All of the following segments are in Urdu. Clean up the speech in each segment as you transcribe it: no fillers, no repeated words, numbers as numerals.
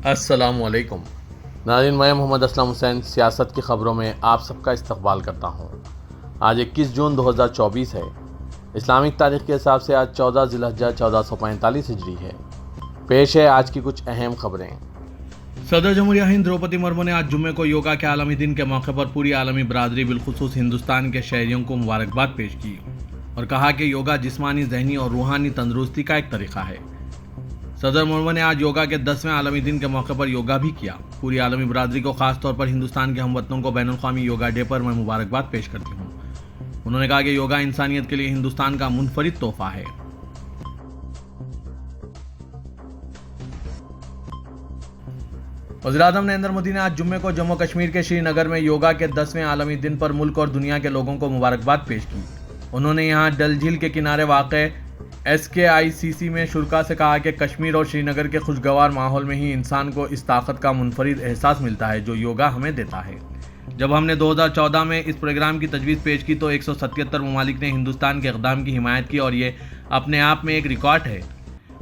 السلام علیکم ناظرین، میں محمد اسلم حسین سیاست کی خبروں میں آپ سب کا استقبال کرتا ہوں۔ آج 21 جون 2024 ہے۔ اسلامک تاریخ کے حساب سے آج 14 ذی الحجہ 1445 ہجری ہے۔ پیش ہے آج کی کچھ اہم خبریں۔ صدر جمہوریہ ہند دروپدی مرمو نے آج جمعے کو یوگا کے عالمی دن کے موقع پر پوری عالمی برادری بالخصوص ہندوستان کے شہریوں کو مبارکباد پیش کی اور کہا کہ یوگا جسمانی، ذہنی اور روحانی تندرستی کا ایک طریقہ ہے۔ صدر مرمو نے آج یوگا کے 10ویں عالمی دن کے موقع پر یوگا بھی کیا۔ پوری عالمی برادری کو، خاص طور پر ہندوستان کے ہم وطنوں کو بین الاقوامی یوگا ڈے پر میں مبارکباد پیش کرتی ہوں۔ انہوں نے کہا کہ یوگا انسانیت کے لیے ہندوستان کا منفرد تحفہ ہے۔ وزیراعظم نریندر مودی نے آج جمعے کو جموں کشمیر کے شری نگر میں یوگا کے 10ویں عالمی دن پر ملک اور دنیا کے لوگوں کو مبارکباد پیش کی۔ انہوں نے یہاں ڈل جھیل کے کنارے واقع SKICC میں شرکاء سے کہا کہ کشمیر اور شری نگر کے خوشگوار ماحول میں ہی انسان کو اس طاقت کا منفرد احساس ملتا ہے جو یوگا ہمیں دیتا ہے۔ جب ہم نے 2014 میں اس پروگرام کی تجویز پیش کی تو 177 ممالک نے ہندوستان کے اقدام کی حمایت کی اور یہ اپنے آپ میں ایک ریکارڈ ہے۔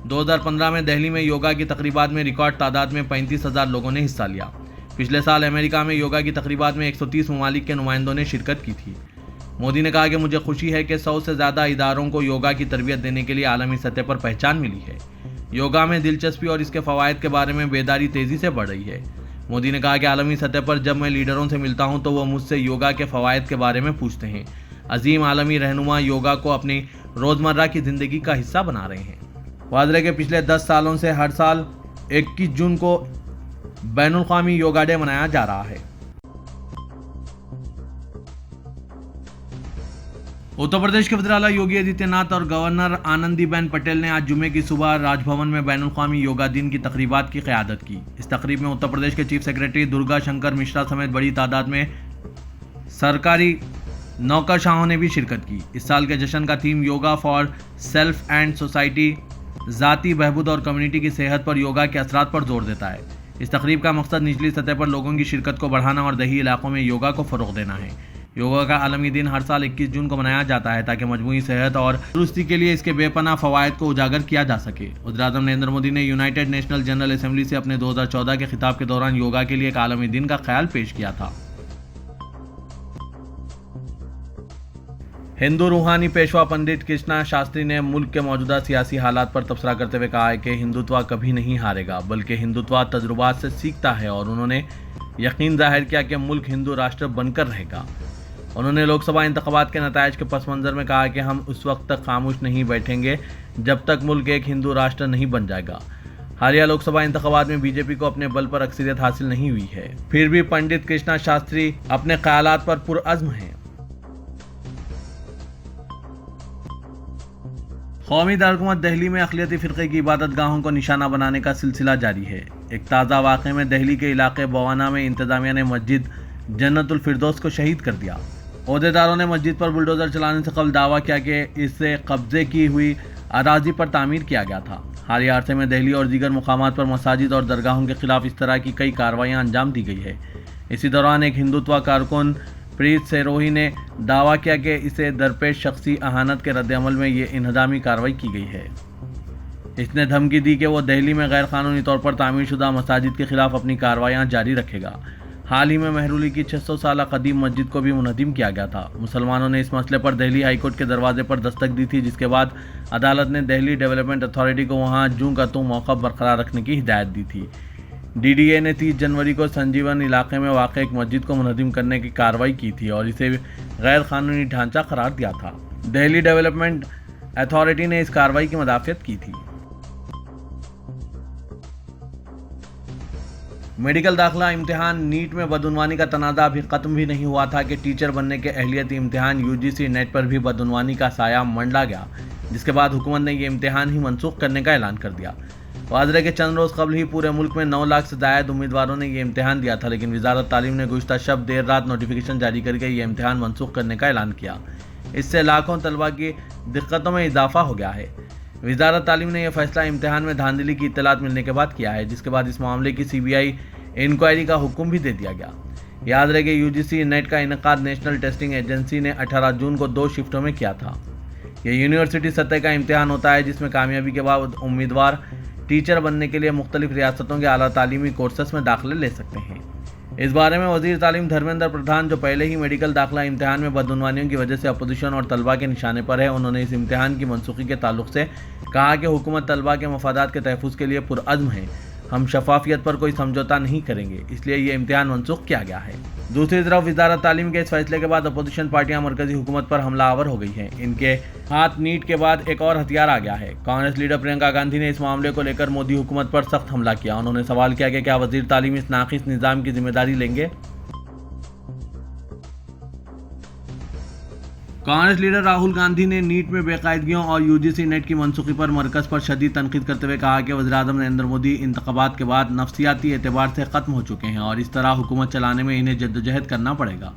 2015 میں دہلی میں یوگا کی تقریبات میں ریکارڈ تعداد میں 35,000 لوگوں نے حصہ لیا۔ پچھلے سال امریکہ میں یوگا کی تقریبات میں 130 ممالک کے نمائندوں نے شرکت کی تھی۔ مودی نے کہا کہ مجھے خوشی ہے کہ 100 سے زیادہ اداروں کو یوگا کی تربیت دینے کے لیے عالمی سطح پر پہچان ملی ہے۔ یوگا میں دلچسپی اور اس کے فوائد کے بارے میں بیداری تیزی سے بڑھ رہی ہے۔ مودی نے کہا کہ عالمی سطح پر جب میں لیڈروں سے ملتا ہوں تو وہ مجھ سے یوگا کے فوائد کے بارے میں پوچھتے ہیں۔ عظیم عالمی رہنما یوگا کو اپنی روزمرہ کی زندگی کا حصہ بنا رہے ہیں۔ واضح ہے کہ پچھلے 10 سالوں سے ہر سال 21 جون کو بین الاقوامی یوگا ڈے منایا جا رہا ہے۔ اتر پردیش کے وزیر اعلیٰ یوگی آدتیہ ناتھ اور گورنر آنندی بین پٹیل نے آج جمعے کی صبح راج بھون میں بین الاقوامی یوگا دن کی تقریبات کی قیادت کی۔ اس تقریب میں اتر پردیش کے چیف سیکرٹری درگا شنکر مشرا سمیت بڑی تعداد میں سرکاری نوکرشاہوں نے بھی شرکت کی۔ اس سال کے جشن کا theme yoga for self and society, ذاتی بہبود اور کمیونٹی کی صحت پر یوگا کے اثرات پر زور دیتا ہے۔ اس تقریب کا مقصد نچلی سطح پر لوگوں کی شرکت کو بڑھانا اور دیہی علاقوں میں یوگا کو فروغ دینا ہے۔ یوگا کا عالمی دن ہر سال 21 جون کو منایا جاتا ہے تاکہ مجموعی صحت اور تندرستی کے لیے اس کے بے پناہ فوائد کو اجاگر کیا جا سکے۔ وزیراعظم نریندر مودی نے یونائیٹڈ نیشنل جنرل اسمبلی سے اپنے 2014 کے خطاب کے دوران یوگا کے لیے ایک عالمی دن کا خیال پیش کیا تھا۔ ہندو روحانی پیشوا پنڈت کرشنا شاستری نے ملک کے موجودہ سیاسی حالات پر تبصرہ کرتے ہوئے کہا ہے کہ ہندوتوا کبھی نہیں ہارے گا بلکہ ہندوتوا تجربات سے سیکھتا ہے، اور انہوں نے یقین ظاہر کیا کہ ملک ہندو راشٹر بن کر رہے گا۔ انہوں نے لوک سبھا انتخابات کے نتائج کے پس منظر میں کہا کہ ہم اس وقت تک خاموش نہیں بیٹھیں گے جب تک ملک ایک ہندو راشٹر نہیں بن جائے گا۔ حالیہ لوک سبھا انتخابات میں BJP کو اپنے بل پر اکثریت حاصل نہیں ہوئی ہے، پھر بھی پنڈت کرشنا شاستری اپنے خیالات پر پرعزم ہیں۔ قومی دارالحکومت دہلی میں اقلیتی فرقے کی عبادت گاہوں کو نشانہ بنانے کا سلسلہ جاری ہے۔ ایک تازہ واقعے میں دہلی کے علاقے بوانا میں انتظامیہ نے مسجد جنت الفردوس کو شہید کر دیا۔ عہدیداروں نے مسجد پر بلڈوزر چلانے سے قبل دعویٰ کیا کہ اسے قبضے کی ہوئی اراضی پر تعمیر کیا گیا تھا۔ حالیہ عرصے میں دہلی اور دیگر مقامات پر مساجد اور درگاہوں کے خلاف اس طرح کی کئی کارروائیاں انجام دی گئی ہے۔ اسی دوران ایک ہندوتوا کارکن پریت سیروہی نے دعویٰ کیا کہ اسے درپیش شخصی اہانت کے رد عمل میں یہ انہدامی کارروائی کی گئی ہے۔ اس نے دھمکی دی کہ وہ دہلی میں غیر قانونی طور پر تعمیر شدہ مساجد کے خلاف اپنی کارروائیاں جاری رکھے گا۔ حال ہی میں مہرولی کی 600 سالہ قدیم مسجد کو بھی منہدم کیا گیا تھا۔ مسلمانوں نے اس مسئلے پر دہلی ہائی کورٹ کے دروازے پر دستک دی تھی، جس کے بعد عدالت نے دہلی ڈیولپمنٹ اتھارٹی کو وہاں جوں کا توں موقف برقرار رکھنے کی ہدایت دی تھی۔ DDA نے 30 جنوری کو سنجیون علاقے میں واقع ایک مسجد کو منہدم کرنے کی کارروائی کی تھی اور اسے غیر قانونی ڈھانچہ قرار دیا تھا۔ دہلی ڈیولپمنٹ اتھارٹی نے اس کارروائی کی مدافعت کی تھی۔ میڈیکل داخلہ امتحان نیٹ میں بدعنوانی کا تنازع ابھی ختم بھی نہیں ہوا تھا کہ ٹیچر بننے کے اہلیتی امتحان UGC نیٹ پر بھی بدعنوانی کا سایہ منڈلا گیا، جس کے بعد حکومت نے یہ امتحان ہی منسوخ کرنے کا اعلان کر دیا۔ واضح ہے کہ چند روز قبل ہی پورے ملک میں 9 لاکھ سے زائد امیدواروں نے یہ امتحان دیا تھا، لیکن وزارت تعلیم نے گزشتہ شب دیر رات نوٹیفیکیشن جاری کر کے یہ امتحان منسوخ کرنے کا اعلان کیا۔ اس سے لاکھوں طلباء کی دقتوں میں اضافہ ہو گیا ہے۔ وزارت تعلیم نے یہ فیصلہ امتحان میں دھاندلی کی اطلاعات ملنے کے بعد کیا ہے، جس کے بعد اس معاملے کی CBI انکوائری کا حکم بھی دے دیا گیا۔ یاد رہے کہ UGC نیٹ کا انعقاد نیشنل ٹیسٹنگ ایجنسی نے 18 جون کو 2 شفٹوں میں کیا تھا۔ یہ یونیورسٹی سطح کا امتحان ہوتا ہے جس میں کامیابی کے بعد امیدوار ٹیچر بننے کے لیے مختلف ریاستوں کے اعلیٰ تعلیمی کورسز میں داخلے لے سکتے ہیں۔ اس بارے میں وزیر تعلیم دھرمیندر پردھان، جو پہلے ہی میڈیکل داخلہ امتحان میں بدعنوانیوں کی وجہ سے اپوزیشن اور طلباء کے نشانے پر ہے، انہوں نے اس امتحان کی منسوخی کے تعلق سے کہا کہ حکومت طلباء کے مفادات کے تحفظ کے لیے پرعزم ہے۔ ہم شفافیت پر کوئی سمجھوتہ نہیں کریں گے، اس لیے یہ امتحان منسوخ کیا گیا ہے۔ دوسری طرف وزارت تعلیم کے اس فیصلے کے بعد اپوزیشن پارٹیاں مرکزی حکومت پر حملہ آور ہو گئی ہیں۔ ان کے ہاتھ نیٹ کے بعد ایک اور ہتھیار آ گیا ہے۔ کانگریس لیڈر پرینکا گاندھی نے اس معاملے کو لے کر مودی حکومت پر سخت حملہ کیا۔ انہوں نے سوال کیا کہ کیا وزیر تعلیم اس ناقص نظام کی ذمہ داری لیں گے؟ کانگریس لیڈر راہل گاندھی نے نیٹ میں بے قاعدگیوں اور UGC نیٹ کی منسوخی پر مرکز پر شدید تنقید کرتے ہوئے کہا کہ وزیراعظم نریندر مودی انتخابات کے بعد نفسیاتی اعتبار سے ختم ہو چکے ہیں اور اس طرح حکومت چلانے میں انہیں جدوجہد کرنا پڑے گا۔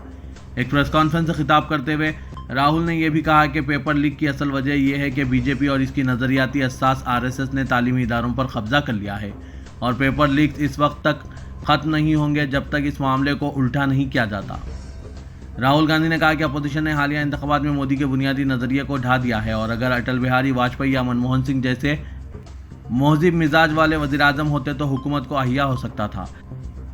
ایک پریس کانفرنس سے خطاب کرتے ہوئے راہل نے یہ بھی کہا کہ پیپر لیک کی اصل وجہ یہ ہے کہ BJP اور اس کی نظریاتی حساس RSS نے تعلیمی اداروں پر قبضہ کر لیا ہے اور پیپر لیکس اس وقت تک ختم نہیں ہوں گے جب تک اس معاملے کو الٹا نہیں کیا جاتا۔ راہل گاندھی نے کہا کہ اپوزیشن نے حالیہ انتخابات میں مودی کے بنیادی نظریے کو ڈھا دیا ہے اور اگر اٹل بہاری واجپئی یا منموہن سنگھ جیسے مہذب مزاج والے وزیراعظم ہوتے تو حکومت کو احیا ہو سکتا تھا۔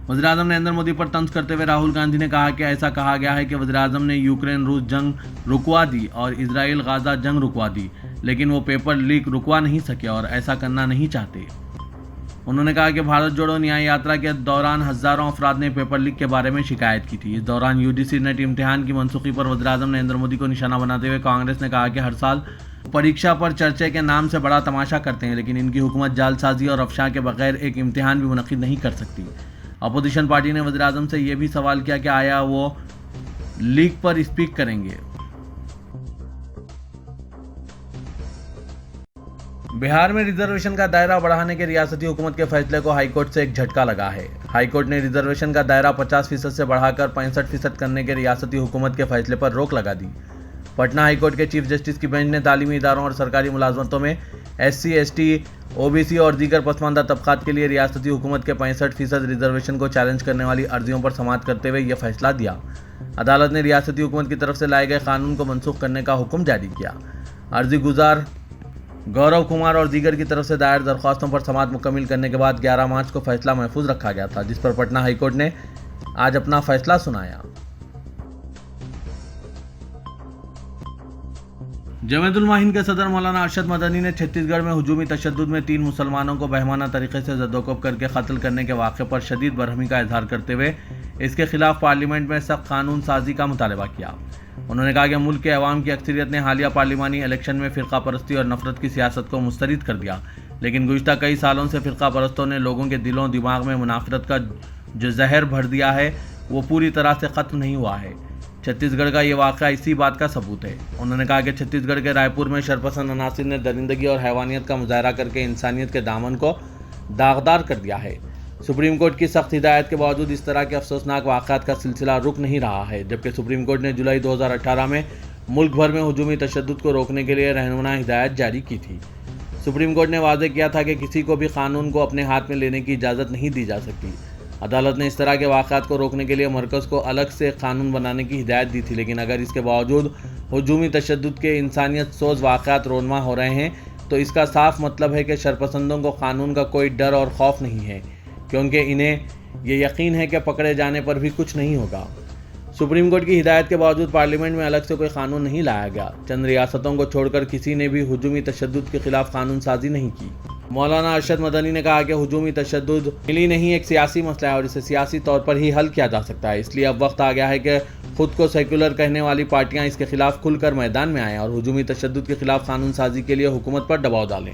وزیراعظم نریندر مودی پر طنز کرتے ہوئے راہل گاندھی نے کہا کہ ایسا کہا گیا ہے کہ وزیراعظم نے یوکرین روس جنگ رکوا دی اور اسرائیل غزہ جنگ رکوا دی، لیکن وہ پیپر لیک رکوا نہیں سکے اور ایسا کرنا نہیں چاہتے۔ انہوں نے کہا کہ بھارت جوڑو نیائے یاترا کے دوران ہزاروں افراد نے پیپر لیک کے بارے میں شکایت کی تھی۔ اس دوران UGC نیٹ امتحان کی منسوخی پر وزیراعظم نریندر مودی کو نشانہ بناتے ہوئے کانگریس نے کہا کہ ہر سال پریکشا پر چرچے کے نام سے بڑا تماشا کرتے ہیں، لیکن ان کی حکومت جعل سازی اور افشاء کے بغیر ایک امتحان بھی منعقد نہیں کر سکتی۔ اپوزیشن پارٹی نے وزیراعظم سے یہ بھی سوال کیا کہ آیا وہ لیک پر اسپیک کریں گے۔ بہار میں ریزرویشن کا دائرہ بڑھانے کے ریاستی حکومت کے فیصلے کو ہائی کورٹ سے ایک جھٹکا لگا ہے۔ ہائی کورٹ نے ریزرویشن کا دائرہ 50% سے بڑھا کر 65% کرنے کے ریاستی حکومت کے فیصلے پر روک لگا دی۔ پٹنہ ہائی کورٹ کے چیف جسٹس کی بینچ نے تعلیمی اداروں اور سرکاری ملازمتوں میں SC ST OBC اور دیگر پسماندہ طبقات کے لیے ریاستی حکومت کے 65% ریزرویشن کو چیلنج کرنے والی عرضیوں پر سماعت کرتے ہوئے یہ فیصلہ دیا۔ عدالت نے ریاستی حکومت کی طرف سے لائے گئے قانون کو منسوخ کرنے کا حکم جاری کیا۔ عرضی گزار گورو کمار اور دیگر کی طرف سے دائر درخواستوں پر سماعت مکمل کرنے کے بعد 11 مارچ کو فیصلہ محفوظ رکھا گیا تھا، جس پر پٹنہ ہائی کورٹ نے آج اپنا فیصلہ سنایا۔ جمعیت علماء ہند کے صدر مولانا ارشد مدنی نے چھتیس گڑھ میں ہجومی تشدد میں 3 مسلمانوں کو بہمانہ طریقے سے زدوکوب کر کے قتل کرنے کے واقعے پر شدید برہمی کا اظہار کرتے ہوئے اس کے خلاف پارلیمنٹ میں سخت قانون سازی کا مطالبہ کیا۔ انہوں نے کہا کہ ملک کے عوام کی اکثریت نے حالیہ پارلیمانی الیکشن میں فرقہ پرستی اور نفرت کی سیاست کو مسترد کر دیا، لیکن گزشتہ کئی سالوں سے فرقہ پرستوں نے لوگوں کے دلوں دماغ میں منافرت کا جو زہر بھر دیا ہے وہ پوری طرح سے ختم نہیں ہوا ہے۔ چھتیس گڑھ کا یہ واقعہ اسی بات کا ثبوت ہے۔ انہوں نے کہا کہ چھتیس گڑھ کے رائے پور میں شرپسند عناصر نے درندگی اور حیوانیت کا مظاہرہ کر کے انسانیت کے دامن کو داغدار کر دیا ہے۔ سپریم کورٹ کی سخت ہدایت کے باوجود اس طرح کے افسوسناک واقعات کا سلسلہ رک نہیں رہا ہے، جبکہ سپریم کورٹ نے جولائی 2018 میں ملک بھر میں ہجومی تشدد کو روکنے کے لیے رہنما ہدایت جاری کی تھی۔ سپریم کورٹ نے واضح کیا تھا کہ کسی کو بھی قانون کو اپنے ہاتھ میں لینے کی اجازت نہیں دی جا سکتی۔ عدالت نے اس طرح کے واقعات کو روکنے کے لیے مرکز کو الگ سے قانون بنانے کی ہدایت دی تھی، لیکن اگر اس کے باوجود ہجومی تشدد کے انسانیت سوز واقعات رونما ہو رہے ہیں تو اس کا صاف مطلب ہے کہ شرپسندوں کو قانون کا کوئی ڈر اور خوف نہیں ہے، کیونکہ انہیں یہ یقین ہے کہ پکڑے جانے پر بھی کچھ نہیں ہوگا۔ سپریم کورٹ کی ہدایت کے باوجود پارلیمنٹ میں الگ سے کوئی قانون نہیں لایا گیا۔ چند ریاستوں کو چھوڑ کر کسی نے بھی ہجومی تشدد کے خلاف قانون سازی نہیں کی۔ مولانا ارشد مدنی نے کہا کہ ہجومی تشدد ملی نہیں ایک سیاسی مسئلہ ہے اور اسے سیاسی طور پر ہی حل کیا جا سکتا ہے، اس لیے اب وقت آ گیا ہے کہ خود کو سیکولر کہنے والی پارٹیاں اس کے خلاف کھل کر میدان میں آئیں اور ہجومی تشدد کے خلاف قانون سازی کے لیے حکومت پر دباؤ ڈالیں۔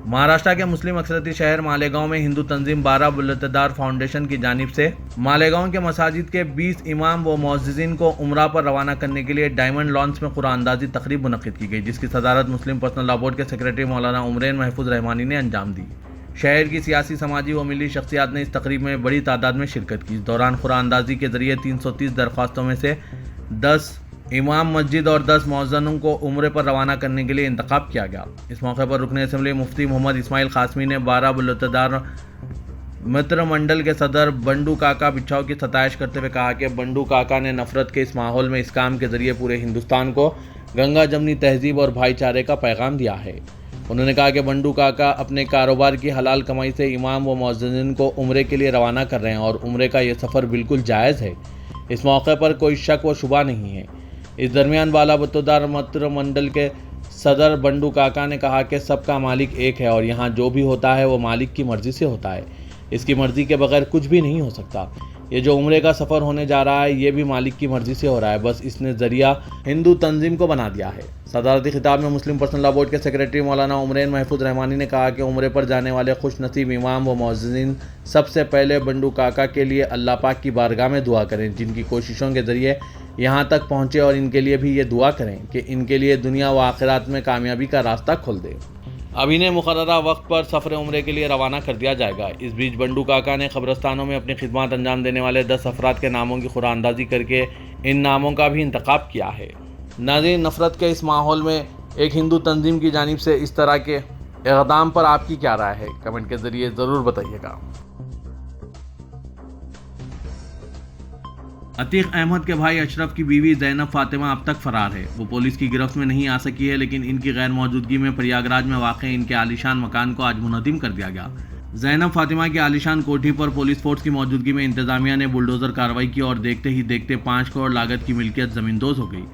مہاراشٹر کے مسلم اکثریتی شہر مالیگاؤں میں ہندو تنظیم بارہ بلتدار فاؤنڈیشن کی جانب سے مالیگاؤں کے مساجد کے 20 امام و معززین کو عمرہ پر روانہ کرنے کے لیے ڈائمنڈ لانس میں قرآن اندازی تقریب منعقد کی گئی، جس کی صدارت مسلم پرسنل لا بورڈ کے سیکریٹری مولانا عمرین محفوظ رحمانی نے انجام دی۔ شہر کی سیاسی، سماجی و ملی شخصیات نے اس تقریب میں بڑی تعداد میں شرکت کی۔ اس دوران قرآن اندازی کے ذریعے 330 درخواستوں میں سے 10 امام مسجد اور 10 مؤذنوں کو عمرے پر روانہ کرنے کے لیے انتخاب کیا گیا۔ اس موقع پر رکن اسمبلی مفتی محمد اسماعیل قاسمی نے بارہ بلتدار متر منڈل کے صدر بنڈو کاکا بچھاؤ کی ستائش کرتے ہوئے کہا کہ بنڈو کاکا نے نفرت کے اس ماحول میں اس کام کے ذریعے پورے ہندوستان کو گنگا جمنی تہذیب اور بھائی چارے کا پیغام دیا ہے۔ انہوں نے کہا کہ بنڈو کاکا اپنے کاروبار کی حلال کمائی سے امام و مؤذنین کو عمرے کے لیے روانہ کر رہے ہیں اور عمرے کا یہ سفر بالکل جائز ہے۔ اس موقع پر کوئی شک و شبہ نہیں ہے۔ اس درمیان بالا بتودار متر منڈل کے صدر بنڈو کاکا نے کہا کہ سب کا مالک ایک ہے اور یہاں جو بھی ہوتا ہے وہ مالک کی مرضی سے ہوتا ہے۔ اس کی مرضی کے بغیر کچھ بھی نہیں ہو سکتا۔ یہ جو عمرے کا سفر ہونے جا رہا ہے یہ بھی مالک کی مرضی سے ہو رہا ہے، بس اس نے ذریعہ ہندو تنظیم کو بنا دیا ہے۔ صدارتی خطاب میں مسلم پرسنل لاء بورڈ کے سیکریٹری مولانا عمرین محفوظ رحمانی نے کہا کہ عمرے پر جانے والے خوش نصیب امام و مؤذنین سب سے پہلے بنڈو کاکا کے لیے اللہ پاک کی بارگاہ میں دعا کریں، جن کی کوششوں کے ذریعے یہاں تک پہنچے، اور ان کے لیے بھی یہ دعا کریں کہ ان کے لیے دنیا و آخرات میں کامیابی کا راستہ کھول دے۔ اب انہیں مقررہ وقت پر سفر عمرے کے لیے روانہ کر دیا جائے گا۔ اس بیچ بنڈو کاکا نے قبرستانوں میں اپنی خدمات انجام دینے والے 10 افراد کے ناموں کی قرعہ اندازی کر کے ان ناموں کا بھی انتخاب کیا ہے۔ ناظرین، نفرت کے اس ماحول میں ایک ہندو تنظیم کی جانب سے اس طرح کے اقدام پر آپ کی کیا رائے ہے؟ کمنٹ کے ذریعے ضرور بتائیے گا۔ عتیق احمد کے بھائی اشرف کی بیوی زینب فاطمہ اب تک فرار ہے۔ وہ پولیس کی گرفت میں نہیں آ سکی ہے، لیکن ان کی غیر موجودگی میں پریاگراج میں واقع ان کے عالیشان مکان کو آج منہدم کر دیا گیا۔ زینب فاطمہ کی عالیشان کوٹھی پر پولیس فورس کی موجودگی میں انتظامیہ نے بلڈوزر کارروائی کی اور دیکھتے ہی دیکھتے 5 کروڑ لاگت کی ملکیت زمیندوز ہو گئی۔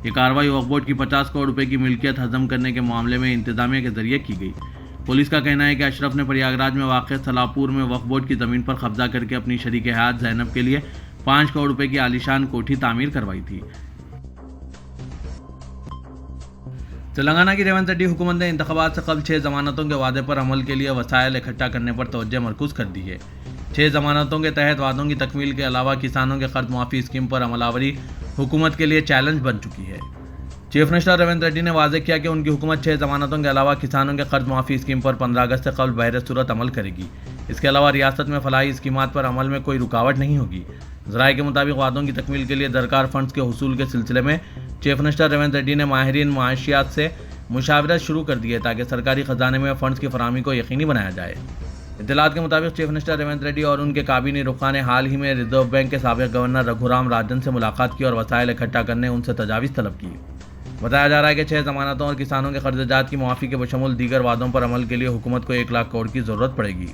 یہ کارروائی وقف بورڈ کی 50 کروڑ روپے کی ملکیت ہضم کرنے کے معاملے میں انتظامیہ کے ذریعے کی گئی۔ پولیس کا کہنا ہے کہ اشرف نے پریاگراج میں واقع سلاپور میں وقف بورڈ کی زمین پر قبضہ کر کے اپنی شریک حیات زینب کے لیے 5 کروڑ روپے کی عالیشان کوٹھی تعمیر کروائی تھی۔ تلنگانہ کی ریونت ریڈی حکومت نے انتخابات سے قبل 6 ضمانتوں کے وعدے پر عمل کے لیے وسائل اکٹھا کرنے پر توجہ مرکوز کر دی ہے۔ 6 ضمانتوں کے تحت وعدوں کی تکمیل کے علاوہ کسانوں کے قرض معافی اسکیم پر عمل آوری حکومت کے لیے چیلنج بن چکی ہے۔ چیف منسٹر ریونت ریڈی نے واضح کیا کہ ان کی حکومت 6 ضمانتوں کے علاوہ کسانوں کے قرض معافی اسکیم پر 15 اگست سے قبل بہر صورت عمل کرے گی۔ اس کے علاوہ ریاست میں فلاحی اسکیمات پر عمل میں کوئی رکاوٹ نہیں ہوگی۔ ذرائع کے مطابق وعدوں کی تکمیل کے لیے درکار فنڈز کے حصول کے سلسلے میں چیف منسٹر ریونت ریڈی نے ماہرین معاشیات سے مشاورت شروع کر دی ہے تاکہ سرکاری خزانے میں فنڈز کی فراہمی کو یقینی بنایا جائے۔ اطلاعات کے مطابق چیف منسٹر ریونت ریڈی اور ان کے کابینی رکن نے حال ہی میں ریزرو بینک کے سابق گورنر رگھورام راجن سے ملاقات کی اور وسائل اکٹھا کرنے ان سے تجاویز طلب کی۔ بتایا جا رہا ہے کہ 6 ضمانتوں اور کسانوں کے قرض جات کی معافی کے بشمول دیگر وعدوں پر عمل کے لیے حکومت کو 1 لاکھ کروڑ کی ضرورت پڑے گی۔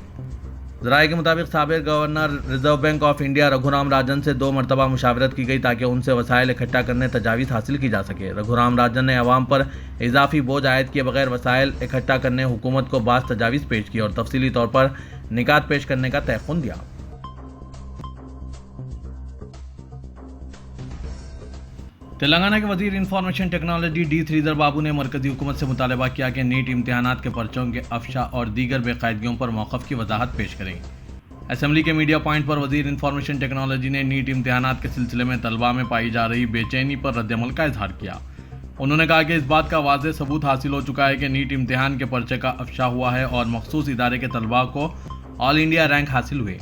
ذرائع کے مطابق سابق governor reserve bank of India Raghuram Rajan سے 2 مرتبہ مشاورت کی گئی تاکہ ان سے وسائل اکٹھا کرنے تجاویز حاصل کی جا سکے۔ رگھورام راجن نے عوام پر اضافی بوجھ عائد کیے بغیر وسائل اکٹھا کرنے حکومت کو بعض تجاویز پیش کی اور تفصیلی طور پر نکات پیش کرنے کا تیقن دیا۔ تلنگانہ کے وزیر انفارمیشن ٹیکنالوجی ڈی سریدر بابو نے مرکزی حکومت سے مطالبہ کیا کہ نیٹ امتحانات کے پرچوں کے افشا اور دیگر بے قاعدگیوں پر موقف کی وضاحت پیش کریں۔ اسمبلی کے میڈیا پوائنٹ پر وزیر انفارمیشن ٹیکنالوجی نے نیٹ امتحانات کے سلسلے میں طلباء میں پائی جا رہی بے چینی پر رد عمل کا اظہار کیا۔ انہوں نے کہا کہ اس بات کا واضح ثبوت حاصل ہو چکا ہے کہ نیٹ امتحان کے پرچے کا افشا ہوا ہے اور مخصوص ادارے کے طلباء کو آل انڈیا رینک حاصل ہوئے۔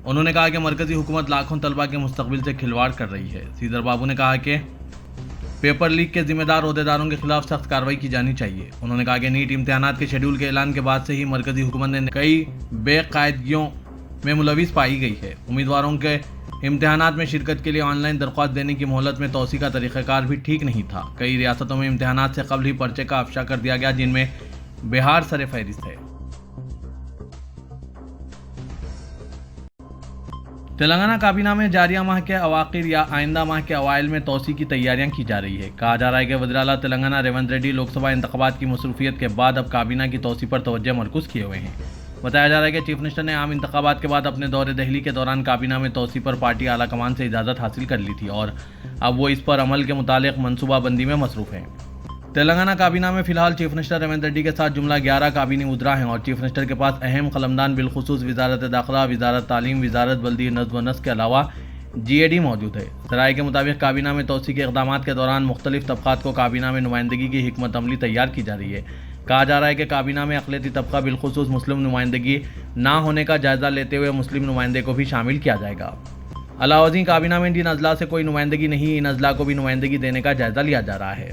انہوں نے کہا کہ مرکزی حکومت لاکھوں طلباء کے مستقبل سے کھلواڑ کر رہی ہے۔ سریدر بابو نے کہا کہ پیپر لیک کے ذمہ دار عہدیداروں کے خلاف سخت کارروائی کی جانی چاہیے۔ انہوں نے کہا کہ نیٹ امتحانات کے شیڈول کے اعلان کے بعد سے ہی مرکزی حکومت نے کئی بے قاعدگیوں میں ملوث پائی گئی ہے۔ امیدواروں کے امتحانات میں شرکت کے لیے آن لائن درخواست دینے کی مہلت میں توسیع کا طریقہ کار بھی ٹھیک نہیں تھا۔ کئی ریاستوں میں امتحانات سے قبل ہی پرچے کا افشا کر دیا گیا، جن میں بہار سر فہرست ہے۔ تلنگانہ کابینہ میں جاریہ ماہ کے اواخر یا آئندہ ماہ کے اوائل میں توسیع کی تیاریاں کی جا رہی ہے۔ کہا جا رہا ہے کہ وزیر اعلیٰ تلنگانہ ریونت ریڈی لوک سبھا انتخابات کی مصروفیت کے بعد اب کابینہ کی توسیع پر توجہ مرکوز کیے ہوئے ہیں۔ بتایا جا رہا ہے کہ چیف منسٹر نے عام انتخابات کے بعد اپنے دورے دہلی کے دوران کابینہ میں توسیع پر پارٹی اعلیٰ کمان سے اجازت حاصل کر لی تھی اور اب وہ اس پر عمل کے متعلق منصوبہ بندی میں مصروف ہیں۔ تلنگانہ کابینہ میں فی الحال چیف منسٹر ریونت ریڈی کے ساتھ جملہ 11 کابینی وزراء ہیں اور چیف منسٹر کے پاس اہم قلمدان بالخصوص وزارت داخلہ، وزارت تعلیم، وزارت بلدی نظم و نسق کے علاوہ جی اے ڈی موجود ہے۔ ذرائع کے مطابق کابینہ میں توسیع کے اقدامات کے دوران مختلف طبقات کو کابینہ میں نمائندگی کی حکمت عملی تیار کی جا رہی ہے۔ کہا جا رہا ہے کہ کابینہ میں اقلیتی طبقہ بالخصوص مسلم نمائندگی نہ ہونے کا جائزہ لیتے ہوئے مسلم نمائندے کو بھی شامل کیا جائے گا۔ علاوہ ازیں کابینہ میں جن اضلاع سے کوئی نمائندگی نہیں، ان اضلاع کو بھی نمائندگی دینے کا جائزہ لیا جا رہا ہے۔